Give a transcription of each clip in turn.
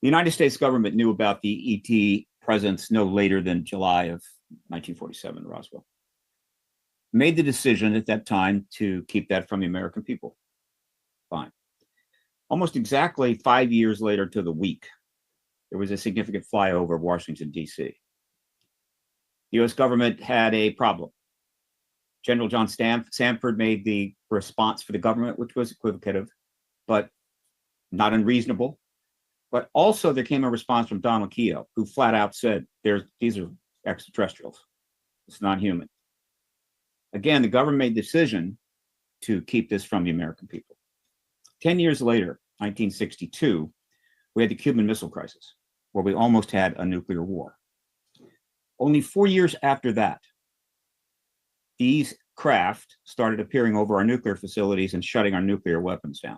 The United States government knew about the ET presence no later than July of 1947, Roswell. Made the decision at that time to keep that from the American people. Fine. Almost exactly 5 years later to the week, there was a significant flyover of Washington, D.C. The U.S. government had a problem. General John Sanford made the response for the government, which was equivocative, but not unreasonable. But also there came a response from Donald Keogh, who flat out said, these are extraterrestrials. It's not human. Again, the government made the decision to keep this from the American people. 10 years later, 1962, we had the Cuban Missile Crisis, where we almost had a nuclear war. Only 4 years after that, these craft started appearing over our nuclear facilities and shutting our nuclear weapons down.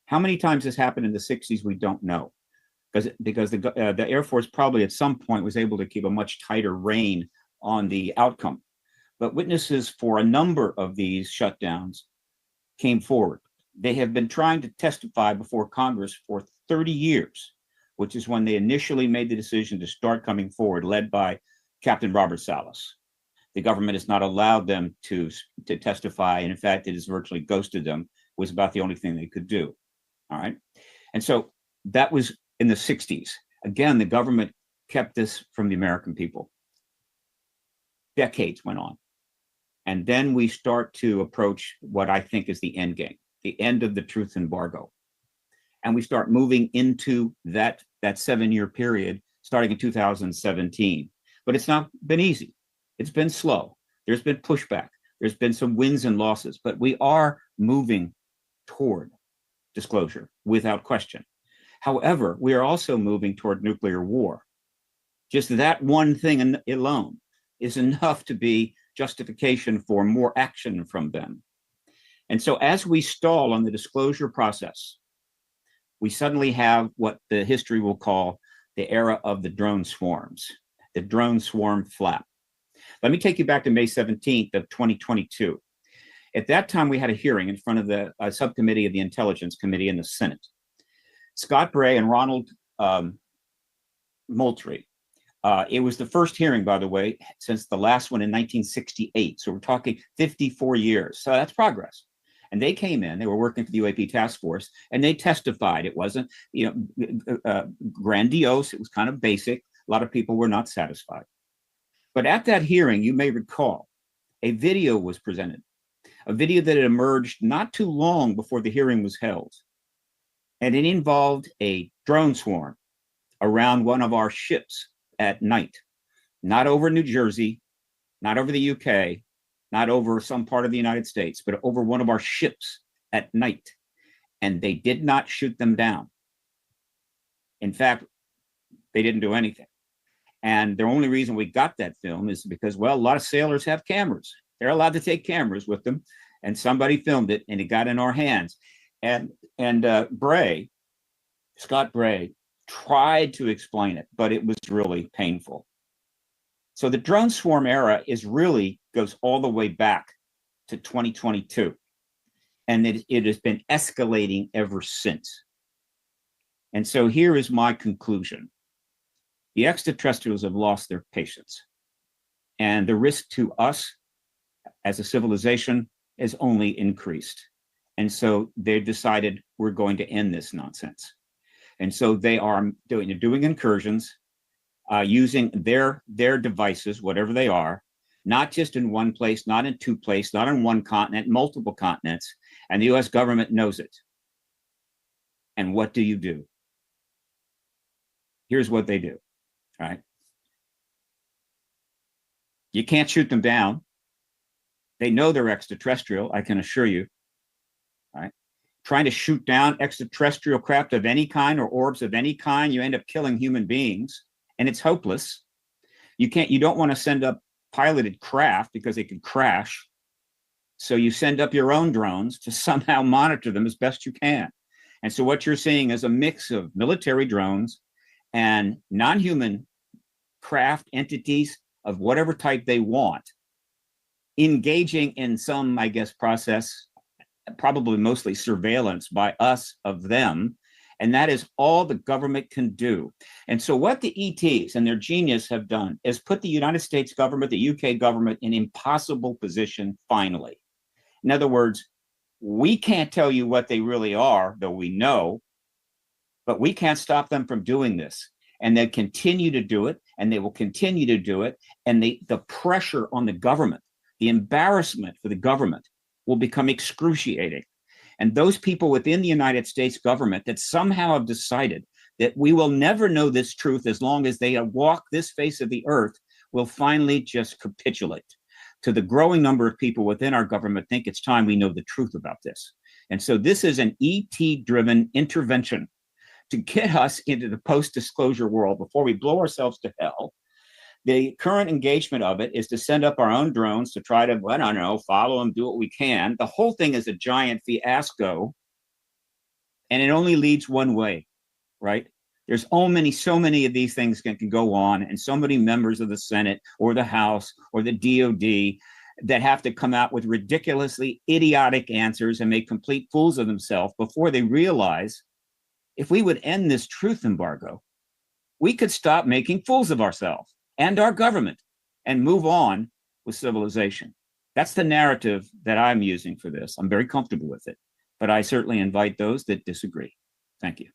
How many times this happened in the 60s, we don't know. Because the Air Force probably at some point was able to keep a much tighter rein on the outcome. But witnesses for a number of these shutdowns came forward. They have been trying to testify before Congress for 30 years, which is when they initially made the decision to start coming forward, led by Captain Robert Salas. The government has not allowed them to testify. And in fact, it has virtually ghosted them. It was about the only thing they could do. All right. And so that was in the 60s. Again, the government kept this from the American people. Decades went on. And then we start to approach what I think is the end game, the end of the truth embargo. And we start moving into that 7-year period starting in 2017. But it's not been easy. It's been slow. There's been pushback. There's been some wins and losses, but we are moving toward disclosure without question. However, we are also moving toward nuclear war. Just that one thing alone is enough to be justification for more action from them. And so as we stall on the disclosure process, we suddenly have what the history will call the era of the drone swarms, the drone swarm flap. Let me take you back to May 17th of 2022. At that time, we had a hearing in front of the subcommittee of the Intelligence Committee in the Senate. Scott Bray and Ronald Moultrie. It was the first hearing, by the way, since the last one in 1968. So we're talking 54 years. So that's progress. And they came in, they were working for the UAP task force, and they testified. It wasn't, grandiose. It was kind of basic. A lot of people were not satisfied. But at that hearing, you may recall, a video was presented, a video that had emerged not too long before the hearing was held. And it involved a drone swarm around one of our ships at night, not over New Jersey, not over the UK, not over some part of the United States, but over one of our ships at night. And they did not shoot them down. In fact, they didn't do anything. And the only reason we got that film is because, well, a lot of sailors have cameras. They're allowed to take cameras with them. And somebody filmed it and it got in our hands. And Scott Bray, tried to explain it, but it was really painful. So the drone swarm era goes all the way back to 2022. And it has been escalating ever since. And so here is my conclusion. The extraterrestrials have lost their patience. And the risk to us as a civilization has only increased. And so they've decided we're going to end this nonsense. And so they are doing incursions, using their devices, whatever they are, not just in one place, not in two places, not on one continent, multiple continents. And the US government knows it. And what do? Here's what they do, right? You can't shoot them down. They know they're extraterrestrial, I can assure you, right? Trying to shoot down extraterrestrial craft of any kind or orbs of any kind, you end up killing human beings, and it's hopeless. You don't want to send up piloted craft because they could crash. So you send up your own drones to somehow monitor them as best you can. And so what you're seeing is a mix of military drones and non-human craft entities of whatever type they want, engaging in some, I guess, process, probably mostly surveillance by us of them, And that is all the government can do. And so what the ETs and their genius have done is put the United States government, the UK government, in an impossible position finally. In other words, we can't tell you what they really are, though we know, but we can't stop them from doing this. And they continue to do it, and they will continue to do it. And the pressure on the government, the embarrassment for the government will become excruciating. And those people within the United States government that somehow have decided that we will never know this truth as long as they walk this face of the earth will finally just capitulate to the growing number of people within our government think it's time we know the truth about this. And so this is an ET-driven intervention to get us into the post-disclosure world before we blow ourselves to hell. The current engagement of it is to send up our own drones to try to, I don't know, follow them, do what we can. The whole thing is a giant fiasco, and it only leads one way, right? There's so many of these things can go on, and so many members of the Senate or the House or the DOD that have to come out with ridiculously idiotic answers and make complete fools of themselves before they realize if we would end this truth embargo, we could stop making fools of ourselves and our government and move on with civilization. That's the narrative that I'm using for this. I'm very comfortable with it, but I certainly invite those that disagree. Thank you.